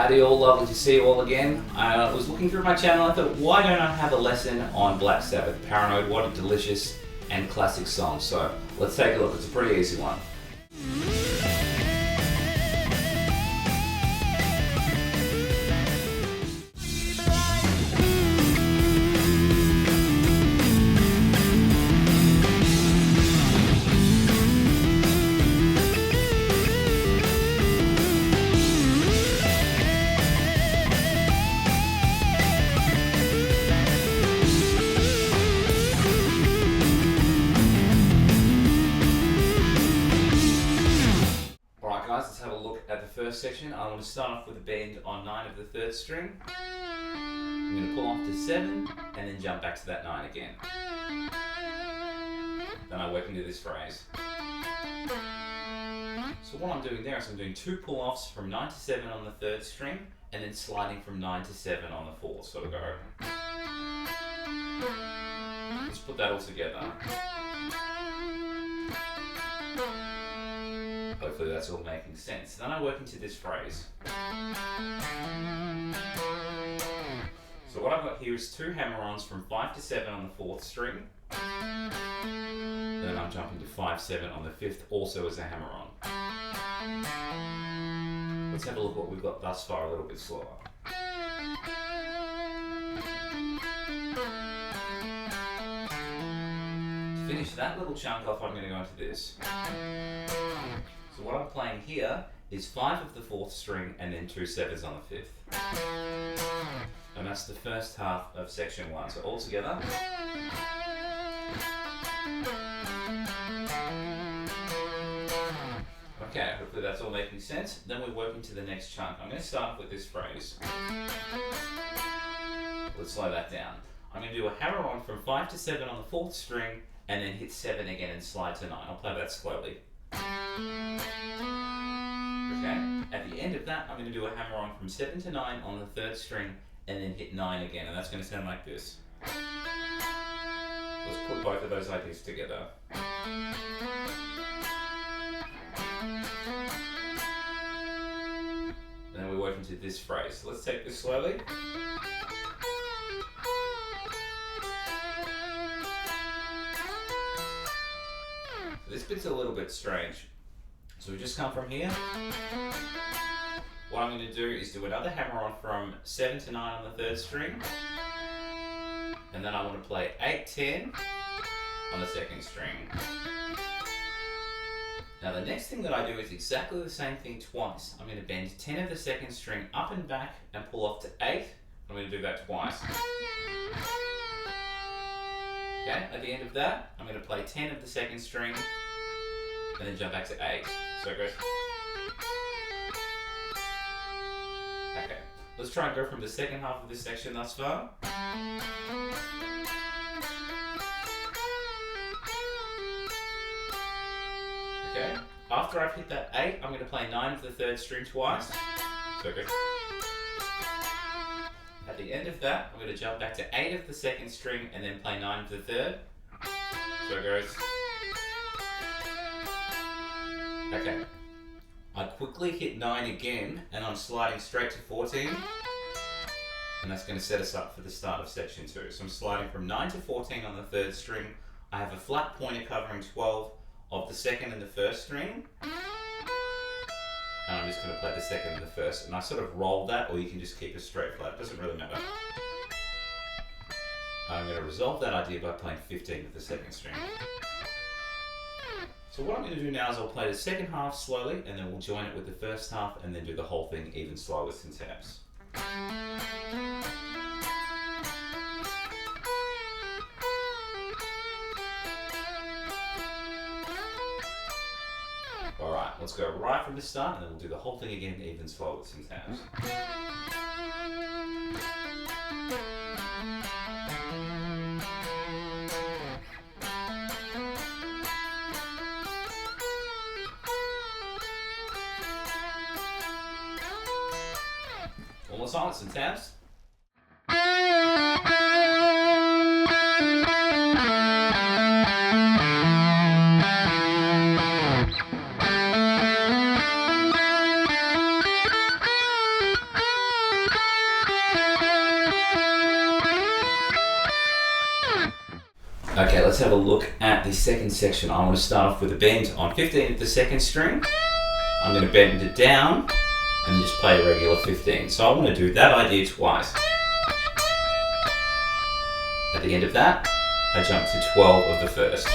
Howdy all, lovely to see you all again. I was looking through my channel and I thought, why don't I have a lesson on Black Sabbath, Paranoid, what a delicious and classic song. So let's take a look, it's a pretty easy one. Let's have a look at the first section. I want to start off with a bend on 9 of the 3rd string. I'm going to pull off to 7 and then jump back to that 9 again. Then I work into this phrase. So what I'm doing there is I'm doing 2 pull-offs from 9 to 7 on the 3rd string and then sliding from 9 to 7 on the 4th. So I'll go. Let's put that all together. Hopefully that's all making sense. Then I work into this phrase. So what I've got here is 2 hammer-ons from 5 to 7 on the 4th string. Then I'm jumping to 5-7 on the 5th, also as a hammer-on. Let's have a look at what we've got thus far a little bit slower. To finish that little chunk off, I'm going to go into this. So what I'm playing here is 5 of the 4th string and then 2 7s on the 5th. And that's the first half of section 1. So all together. Okay, hopefully that's all making sense. Then we work into the next chunk. I'm going to start with this phrase. Let's slow that down. I'm going to do a hammer on from 5 to 7 on the 4th string and then hit 7 again and slide to 9. I'll play that slowly. Okay, at the end of that, I'm going to do a hammer on from 7 to 9 on the 3rd string and then hit 9 again, and that's going to sound like this. Let's put both of those ideas together. And then we work into this phrase. So let's take this slowly. This bit's a little bit strange. So we just come from here. What I'm going to do is do another hammer on from 7 to 9 on the 3rd string. And then I want to play 8-10 on the 2nd string. Now the next thing that I do is exactly the same thing twice. I'm going to bend 10 of the 2nd string up and back and pull off to 8. I'm going to do that twice. Okay, at the end of that, I'm going to play 10 of the 2nd string and then jump back to 8. So it goes. Okay, let's try and go from the second half of this section thus far. Okay, after I've hit that 8, I'm going to play 9 of the 3rd string twice. So it goes. At the end of that, I'm going to jump back to 8 of the 2nd string and then play 9 of the 3rd. So it goes. Okay. I quickly hit 9 again and I'm sliding straight to 14. And that's going to set us up for the start of section 2. So I'm sliding from 9 to 14 on the 3rd string. I have a flat pointer covering 12 of the 2nd and the 1st string. And I'm just going to play the 2nd and the 1st. And I sort of roll that, or you can just keep a straight flat. It doesn't really matter. I'm going to resolve that idea by playing 15 of the 2nd string. So what I'm going to do now is I'll play the second half slowly, and then we'll join it with the first half, and then do the whole thing even slower with some taps. Alright, let's go right from the start and then we'll do the whole thing again even slower with some taps. Almost on, some taps. Okay, let's have a look at the second section. I want to start off with a bend on 15 of the second string. I'm going to bend it down and just play a regular 15. So I want to do that idea twice. At the end of that, I jump to 12 of the first.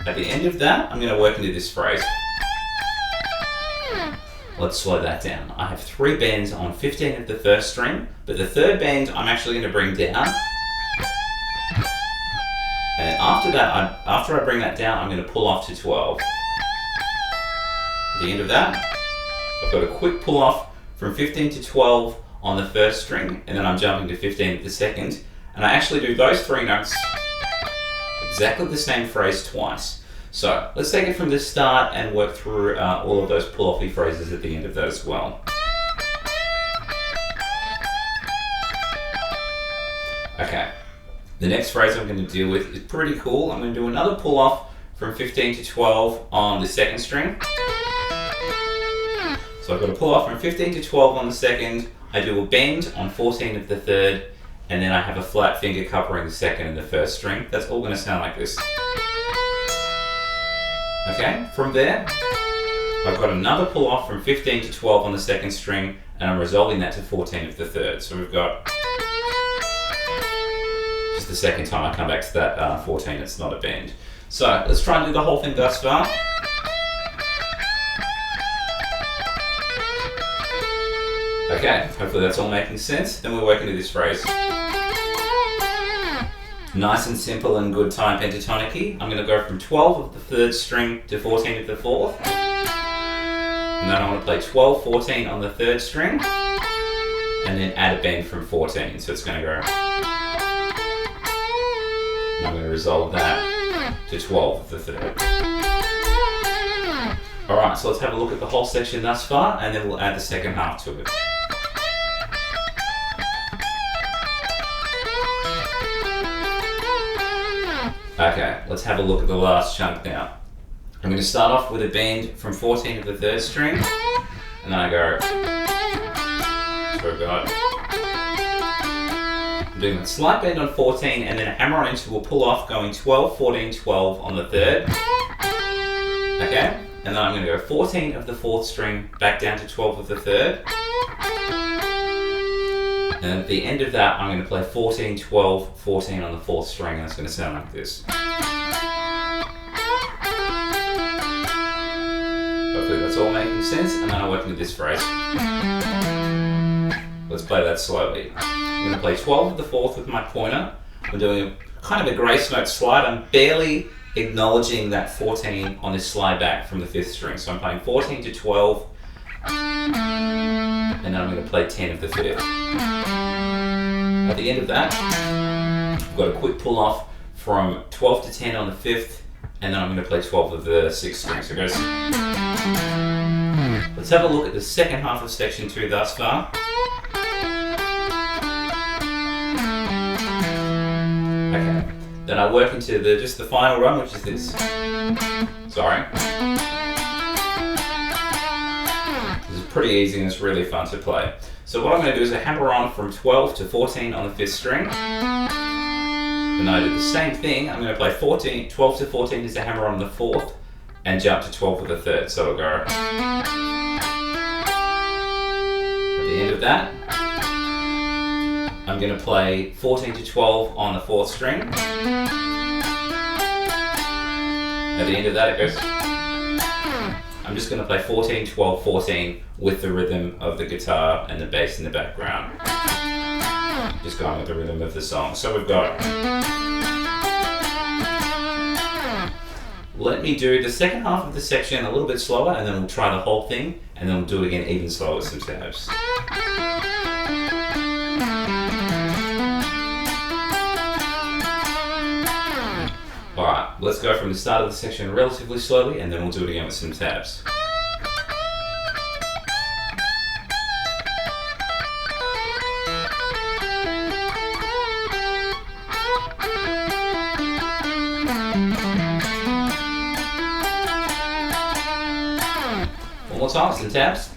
At the end of that, I'm going to work into this phrase. Let's slow that down. I have 3 bends on 15 of the first string, but the third bend I'm actually going to bring down. And after that, after I bring that down, I'm going to pull off to 12. At the end of that, I've got a quick pull off from 15 to 12 on the first string, and then I'm jumping to 15 at the second. And I actually do those 3 notes, exactly the same phrase twice. So let's take it from the start and work through all of those pull-offy phrases at the end of that as well. Okay, the next phrase I'm going to deal with is pretty cool. I'm going to do another pull-off from 15 to 12 on the second string. So I've got a pull-off from 15 to 12 on the second. I do a bend on 14 of the third, and then I have a flat finger covering the second and the first string. That's all going to sound like this. Okay, from there, I've got another pull off from 15 to 12 on the second string, and I'm resolving that to 14 of the third. So we've got just the second time I come back to that 14, it's not a bend. So let's try and do the whole thing thus far. Okay, hopefully that's all making sense. Then we're working to this phrase. Nice and simple and good time pentatonic-y. I'm going to go from 12 of the third string to 14 of the fourth. And then I want to play 12, 14 on the third string. And then add a bend from 14. So it's going to go. And I'm going to resolve that to 12 of the third. Alright, so let's have a look at the whole section thus far, and then we'll add the second half to it. Okay, let's have a look at the last chunk now. I'm going to start off with a bend from 14 of the third string, and then I go. So I've got. I'm doing a slight bend on 14, and then a hammer on into a pull off, going 12, 14, 12 on the third. Okay, and then I'm going to go 14 of the fourth string, back down to 12 of the third. And at the end of that, I'm going to play 14, 12, 14 on the fourth string, and it's going to sound like this. Hopefully that's all making sense, and then I work into this phrase. Let's play that slowly. I'm going to play 12 of the fourth with my pointer. I'm doing kind of a grace note slide. I'm barely acknowledging that 14 on this slide back from the fifth string. So I'm playing 14 to 12, and then I'm going to play 10 of the fifth. At the end of that, I've got a quick pull off from 12 to 10 on the fifth, and then I'm going to play 12 of the sixth string. So it goes. Let's have a look at the second half of section 2 thus far. Okay, then I work into just the final run, which is this. Sorry. This is pretty easy and it's really fun to play. So what I'm going to do is I hammer on from 12 to 14 on the fifth string. And then I do the same thing. I'm going to play 12 to 14 is a hammer on the fourth, and jump to 12 with the third. So it'll go. At the end of that, I'm going to play 14 to 12 on the fourth string. At the end of that, it goes. I'm just going to play 14, 12, 14 with the rhythm of the guitar and the bass in the background. Just going with the rhythm of the song. So we've got. Let me do the second half of the section a little bit slower, and then we'll try the whole thing, and then we'll do it again even slower with some tabs. Alright, let's go from the start of the section relatively slowly, and then we'll do it again with some tabs. One more time, some tabs.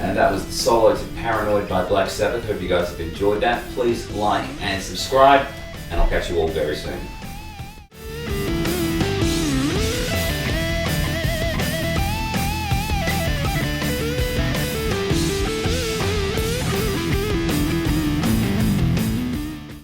And that was the solo to Paranoid by Black Sabbath. Hope you guys have enjoyed that. Please like and subscribe, and I'll catch you all very soon.